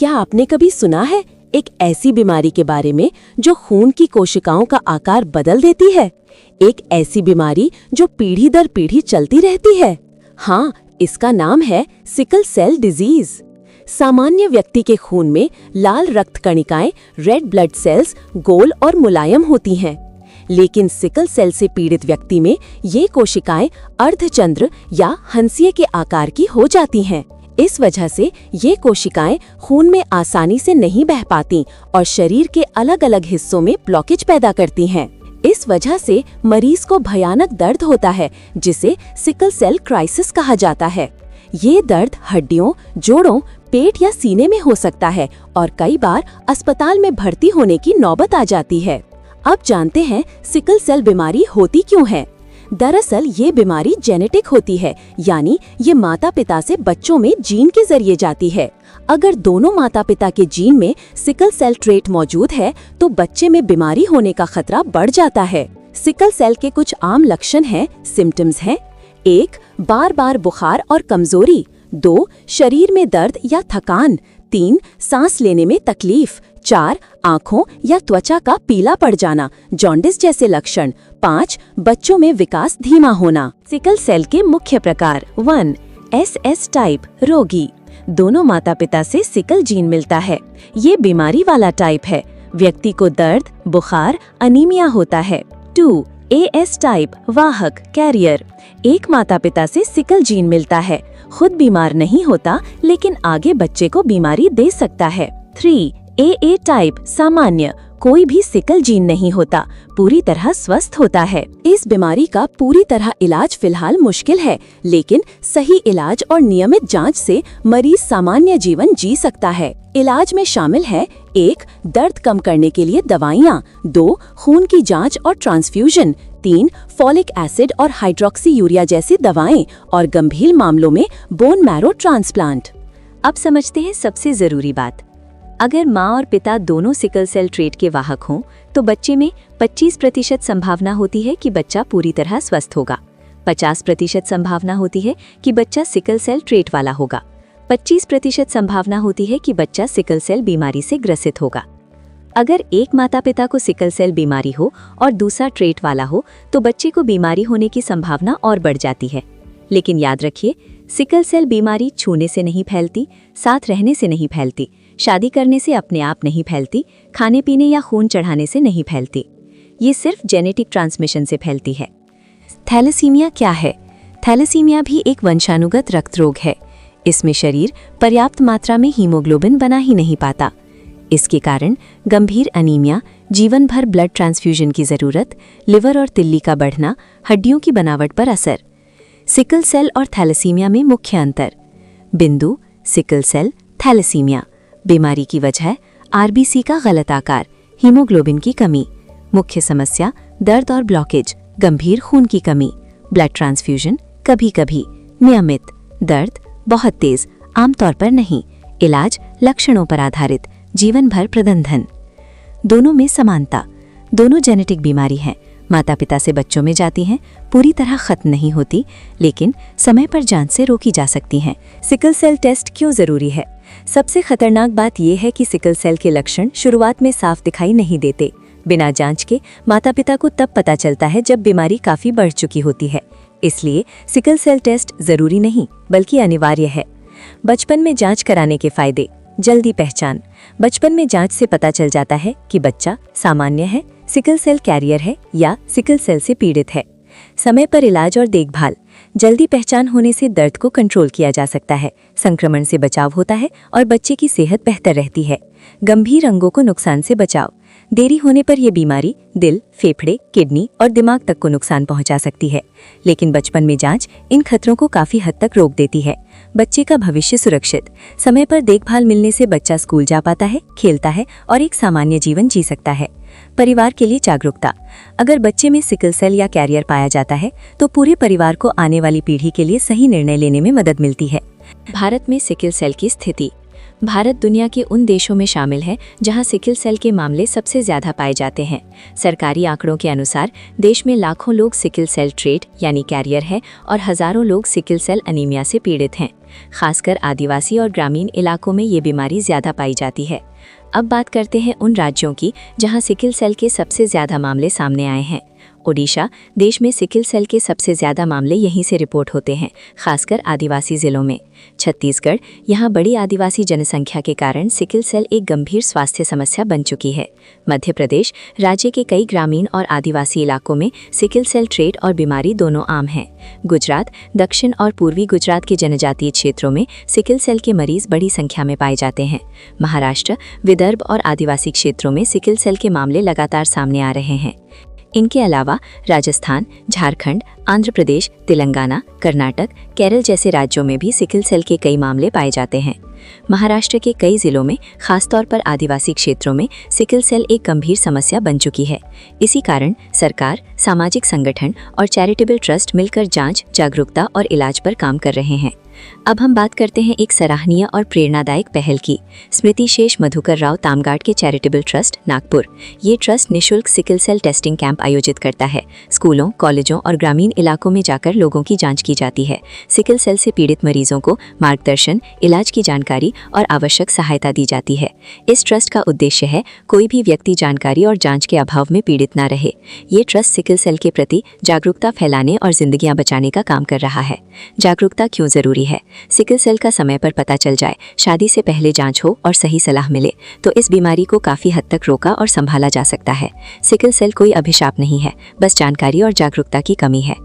क्या आपने कभी सुना है एक ऐसी बीमारी के बारे में जो खून की कोशिकाओं का आकार बदल देती है? एक ऐसी बीमारी जो पीढ़ी दर पीढ़ी चलती रहती है। हाँ, इसका नाम है सिकल सेल डिजीज। सामान्य व्यक्ति के खून में लाल रक्त कणिकाएं, रेड ब्लड सेल्स, गोल और मुलायम होती हैं, लेकिन सिकल सेल से पीड़ित व्यक्ति में ये कोशिकाएं अर्धचंद्र या हंसिया के आकार की हो जाती हैं। इस वजह से ये कोशिकाएं खून में आसानी से नहीं बह पाती और शरीर के अलग अलग हिस्सों में ब्लॉकेज पैदा करती हैं। इस वजह से मरीज को भयानक दर्द होता है, जिसे सिकल सेल क्राइसिस कहा जाता है। ये दर्द हड्डियों, जोड़ों, पेट या सीने में हो सकता है और कई बार अस्पताल में भर्ती होने की नौबत आ जाती है। अब जानते हैं सिकल सेल बीमारी होती क्यों है। दरअसल ये बीमारी जेनेटिक होती है, यानी ये माता पिता से बच्चों में जीन के जरिए जाती है। अगर दोनों माता पिता के जीन में सिकल सेल ट्रेट मौजूद है तो बच्चे में बीमारी होने का खतरा बढ़ जाता है। सिकल सेल के कुछ आम लक्षण हैं, सिम्टम्स हैं। 1. बार बार बुखार और कमजोरी। 2. शरीर में दर्द या थकान। 3. सांस लेने में तकलीफ। 4. आँखों या त्वचा का पीला पड़ जाना, जॉन्डिस जैसे लक्षण। 5. बच्चों में विकास धीमा होना। सिकल सेल के मुख्य प्रकार। 1. SS टाइप रोगी। दोनों माता पिता से सिकल जीन मिलता है। ये बीमारी वाला टाइप है। व्यक्ति को दर्द, बुखार, अनीमिया होता है। 2. AS टाइप वाहक कैरियर। एक माता पिता से सिकल जीन मिलता है, खुद बीमार नहीं होता लेकिन आगे बच्चे को बीमारी दे सकता है। 3. AA टाइप सामान्य, कोई भी सिकल जीन नहीं होता, पूरी तरह स्वस्थ होता है। इस बीमारी का पूरी तरह इलाज फिलहाल मुश्किल है, लेकिन सही इलाज और नियमित जांच से मरीज सामान्य जीवन जी सकता है। इलाज में शामिल है 1. दर्द कम करने के लिए दवाइयाँ। 2. खून की जांच और ट्रांसफ्यूजन। 3. फॉलिक एसिड और हाइड्रोक्सी यूरिया जैसी दवाएं और गंभीर मामलों में बोन मैरो ट्रांसप्लांट। अब समझते हैं सबसे जरूरी बात। अगर माँ और पिता दोनों सिकल सेल ट्रेट के वाहक हों तो बच्चे में 25% संभावना होती है कि बच्चा पूरी तरह स्वस्थ होगा। 50% संभावना होती है कि बच्चा सिकल सेल ट्रेट वाला होगा। 25% संभावना होती है कि बच्चा सिकल सेल बीमारी से ग्रसित होगा। अगर एक माता पिता को सिकल सेल बीमारी हो और दूसरा ट्रेट वाला हो तो बच्चे को बीमारी होने की संभावना और बढ़ जाती है। लेकिन याद रखिए, सिकल सेल बीमारी छूने से नहीं फैलती, साथ रहने से नहीं फैलती, शादी करने से अपने आप नहीं फैलती, खाने पीने या खून चढ़ाने से नहीं फैलती। ये सिर्फ जेनेटिक ट्रांसमिशन से फैलती है। थैलेसीमिया क्या है? थैलेसीमिया भी एक वंशानुगत रक्त रोग है। इसमें शरीर पर्याप्त मात्रा में हीमोग्लोबिन बना ही नहीं पाता। इसके कारण गंभीर अनीमिया, जीवन भर ब्लड ट्रांसफ्यूजन की जरूरत, लिवर और तिल्ली का बढ़ना, हड्डियों की बनावट पर असर। सिकल सेल और थैलेसीमिया में मुख्य अंतर। बिंदु: सिकल सेल, थैलेसीमिया। बीमारी की वजह: आरबीसी का गलत आकार, हीमोग्लोबिन की कमी। मुख्य समस्या: दर्द और ब्लॉकेज, गंभीर खून की कमी, ब्लड ट्रांसफ्यूजन कभी कभी, नियमित, दर्द बहुत तेज, आमतौर पर नहीं, इलाज लक्षणों पर आधारित, जीवन भर प्रबंधन। दोनों में समानता। दोनों जेनेटिक बीमारी हैं, माता पिता से बच्चों में जाती हैं, पूरी तरह खत्म नहीं होती, लेकिन समय पर जांच से रोकी जा सकती हैं। सिकल सेल टेस्ट क्यों जरूरी है? सबसे खतरनाक बात यह है कि सिकल सेल के लक्षण शुरुआत में साफ दिखाई नहीं देते। बिना जांच के माता पिता को तब पता चलता है जब बीमारी काफी बढ़ चुकी होती है। इसलिए सिकल सेल टेस्ट जरूरी नहीं बल्कि अनिवार्य है। बचपन में जांच कराने के फायदे: जल्दी पहचान। बचपन में जांच से पता चल जाता है कि बच्चा सामान्य है, सिकल सेल कैरियर है या सिकल सेल से पीड़ित है। समय पर इलाज और देखभाल। जल्दी पहचान होने से दर्द को कंट्रोल किया जा सकता है, संक्रमण से बचाव होता है और बच्चे की सेहत बेहतर रहती है। गंभीर अंगों को नुकसान से बचाव। देरी होने पर यह बीमारी दिल, फेफड़े, किडनी और दिमाग तक को नुकसान पहुंचा सकती है, लेकिन बचपन में जांच इन खतरों को काफी हद तक रोक देती है। बच्चे का भविष्य सुरक्षित। समय पर देखभाल मिलने से बच्चा स्कूल जा पाता है, खेलता है और एक सामान्य जीवन जी सकता है। परिवार के लिए जागरूकता। अगर बच्चे में सिकल सेल या कैरियर पाया जाता है तो पूरे परिवार को आने वाली पीढ़ी के लिए सही निर्णय लेने में मदद मिलती है। भारत में सिकल सेल की स्थिति। भारत दुनिया के उन देशों में शामिल है जहां सिकल सेल के मामले सबसे ज्यादा पाए जाते हैं। सरकारी आंकड़ों के अनुसार देश में लाखों लोग सिकल सेल ट्रेट यानी कैरियर है और हजारों लोग सिकल सेल अनीमिया से पीड़ित हैं। खासकर आदिवासी और ग्रामीण इलाकों में ये बीमारी ज्यादा पाई जाती है। अब बात करते हैं उन राज्यों की जहां सिकल सेल के सबसे ज्यादा मामले सामने आए हैं। ओडिशा, देश में सिकल सेल के सबसे ज्यादा मामले यहीं से रिपोर्ट होते हैं, खासकर आदिवासी जिलों में। छत्तीसगढ़, यहाँ बड़ी आदिवासी जनसंख्या के कारण सिकल सेल एक गंभीर स्वास्थ्य समस्या बन चुकी है। मध्य प्रदेश, राज्य के कई ग्रामीण और आदिवासी इलाकों में सिकल सेल ट्रेट और बीमारी दोनों आम हैं। गुजरात, दक्षिण और पूर्वी गुजरात के जनजातीय क्षेत्रों में सिकल सेल के मरीज बड़ी संख्या में पाए जाते हैं। महाराष्ट्र, विदर्भ और आदिवासी क्षेत्रों में सिकल सेल के मामले लगातार सामने आ रहे हैं। इनके अलावा राजस्थान, झारखंड, आंध्र प्रदेश, तेलंगाना, कर्नाटक, केरल जैसे राज्यों में भी सिकल सेल के कई मामले पाए जाते हैं। महाराष्ट्र के कई जिलों में, खासतौर पर आदिवासी क्षेत्रों में, सिकल सेल एक गंभीर समस्या बन चुकी है। इसी कारण सरकार, सामाजिक संगठन और चैरिटेबल ट्रस्ट मिलकर जांच, जागरूकता और इलाज पर काम कर रहे हैं। अब हम बात करते हैं एक सराहनीय और प्रेरणादायक पहल की। स्मृति शेष मधुकर राव तामगाड के चैरिटेबल ट्रस्ट, नागपुर। ये ट्रस्ट निःशुल्क सिकल सेल टेस्टिंग कैंप आयोजित करता है। स्कूलों, कॉलेजों और ग्रामीण इलाकों में जाकर लोगों की जांच की जाती है। सिकल सेल से पीड़ित मरीजों को मार्गदर्शन, इलाज की जानकारी और आवश्यक सहायता दी जाती है। इस ट्रस्ट का उद्देश्य है कोई भी व्यक्ति जानकारी और जांच के अभाव में पीड़ित न रहे। ये ट्रस्ट सिकल सेल के प्रति जागरूकता फैलाने और जिंदगियां बचाने का काम कर रहा है। जागरूकता क्यों जरूरी है? सिकल सेल का समय पर पता चल जाए, शादी से पहले जांच हो और सही सलाह मिले तो इस बीमारी को काफी हद तक रोका और संभाला जा सकता है। सिकल सेल कोई अभिशाप नहीं है, बस जानकारी और जागरूकता की कमी है।